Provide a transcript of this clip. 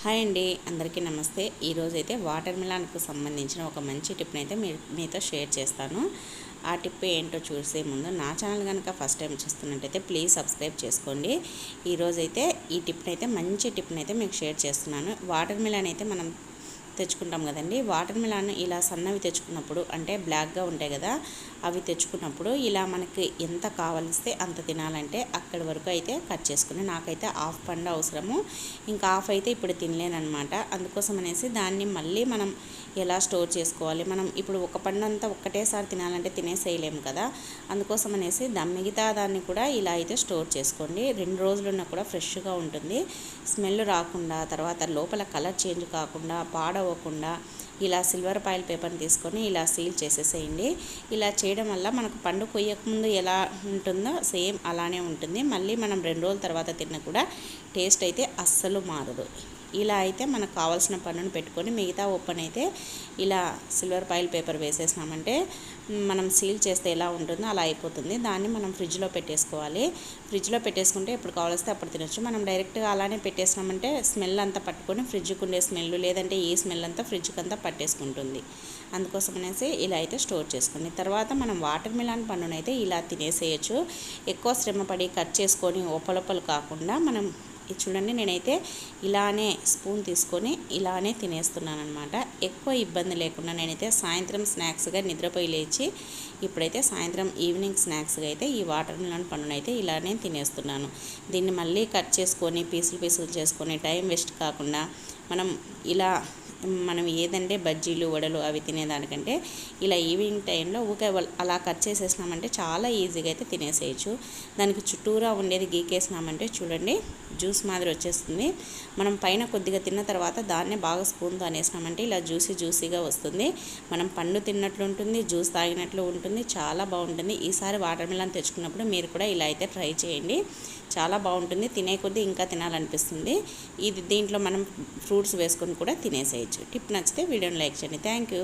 Hi అండి, అందరికీ నమస్తే. ఈరోజైతే వాటర్ మిలాన్కు సంబంధించిన ఒక మంచి టిప్ని అయితే మీతో షేర్ చేస్తాను. ఆ టిప్ ఏంటో చూసే ముందు నా ఛానల్ కనుక ఫస్ట్ టైం చూస్తున్నట్టయితే ప్లీజ్ సబ్స్క్రైబ్ చేసుకోండి. ఈరోజైతే ఈ టిప్ని అయితే మంచి టిప్ని అయితే మీకు షేర్ చేస్తున్నాను. వాటర్ మిలాన్ అయితే మనం తెచ్చుకుంటాం కదండి. వాటర్ మిలాన్ ఇలా సన్నవి తెచ్చుకున్నప్పుడు అంటే బ్లాక్గా ఉంటాయి కదా, అవి తెచ్చుకున్నప్పుడు ఇలా మనకి ఎంత కావలిస్తే అంత తినాలంటే అక్కడి వరకు అయితే కట్ చేసుకుని, నాకైతే హాఫ్ పండు అవసరము, ఇంకా హాఫ్ అయితే ఇప్పుడు తినలేనమాట. అందుకోసం అనేసి దాన్ని మళ్ళీ మనం ఎలా స్టోర్ చేసుకోవాలి, మనం ఇప్పుడు ఒక పండు అంతా ఒక్కటేసారి తినాలంటే తినేసేయలేము కదా. అందుకోసం అనేసి మిగతా దాన్ని కూడా ఇలా అయితే స్టోర్ చేసుకోండి. 2 రోజులున్నా కూడా ఫ్రెష్గా ఉంటుంది, స్మెల్ రాకుండా, తర్వాత లోపల కలర్ చేంజ్ కాకుండా, పాడవకుండా ఇలా సిల్వర్ ఫాయిల్ పేపర్ని తీసుకొని ఇలా సీల్ చేసేసేయండి. ఇలా చేయడం వల్ల మనకు పండు కొయ్యకముందు ఎలా ఉంటుందో సేమ్ అలానే ఉంటుంది. మళ్ళీ మనం 2 రోజుల తర్వాత తిన్నా కూడా టేస్ట్ అయితే అస్సలు మారదు. ఇలా అయితే మనకు కావాల్సిన పన్నును పెట్టుకొని మిగతా ఉప్పని అయితే ఇలా సిల్వర్ ఫాయిల్ పేపర్ వేసేసినామంటే మనం సీల్ చేస్తే ఎలా ఉంటుందో అలా అయిపోతుంది. దాన్ని మనం ఫ్రిడ్జ్లో పెట్టేసుకోవాలి. ఫ్రిడ్జ్లో పెట్టేసుకుంటే ఎప్పుడు కావాల్స్తే అప్పుడు తినొచ్చు. మనం డైరెక్ట్గా అలానే పెట్టేసినామంటే స్మెల్ అంతా పట్టుకొని ఫ్రిడ్జ్కి ఉండే స్మెల్, లేదంటే ఈ స్మెల్ అంతా ఫ్రిడ్జ్కి అంతా పట్టేసుకుంటుంది. అందుకోసం అనేసి ఇలా అయితే స్టోర్ చేసుకుని తర్వాత మనం వాటర్ మిలాన్ పండునైతే ఇలా తినేసేయచ్చు. ఎక్కువ శ్రమపడి కట్ చేసుకొని ఒప్పలొప్పలు కాకుండా మనం చూడండి, నేనైతే ఇలానే స్పూన్ తీసుకొని ఇలానే తినేస్తున్నాను అనమాట. ఎక్కువ ఇబ్బంది లేకుండా నేనైతే సాయంత్రం స్నాక్స్గా నిద్రపోయి లేచి ఇప్పుడైతే సాయంత్రం ఈవినింగ్ స్నాక్స్గా అయితే ఈ వాటర్ మిలాన్ పండునైతే ఇలానే తినేస్తున్నాను. దీన్ని మళ్ళీ కట్ చేసుకొని పీసులు చేసుకొని టైం వేస్ట్ కాకుండా మనం ఏదంటే బజ్జీలు వడలు అవి తినేదానికంటే ఇలా ఈవినింగ్ టైంలో అలా కట్ చేసేసినామంటే చాలా ఈజీగా అయితే తినేసేయచ్చు. దానికి చుట్టూరా ఉండేది గీకేసినామంటే చూడండి జ్యూస్ మాదిరి వచ్చేస్తుంది. మనం పైన కొద్దిగా తిన్న తర్వాత దాన్నే బాగా స్పూన్తో అనేసినామంటే ఇలా జ్యూసీగా వస్తుంది. మనం పండు తిన్నట్లు ఉంటుంది, జ్యూస్ తాగినట్లు ఉంటుంది, చాలా బాగుంటుంది. ఈసారి వాటర్ మిలాన్ తెచ్చుకున్నప్పుడు మీరు కూడా ఇలా అయితే ట్రై చేయండి, చాలా బాగుంటుంది. తినే కొద్దీ ఇంకా తినాలనిపిస్తుంది. దీంట్లో మనం ఫ్రూట్స్ వేసుకొని కూడా తినేసేయచ్చు. టిప్ నచ్చితే వీడియోని లైక్ చేయండి. Thank you.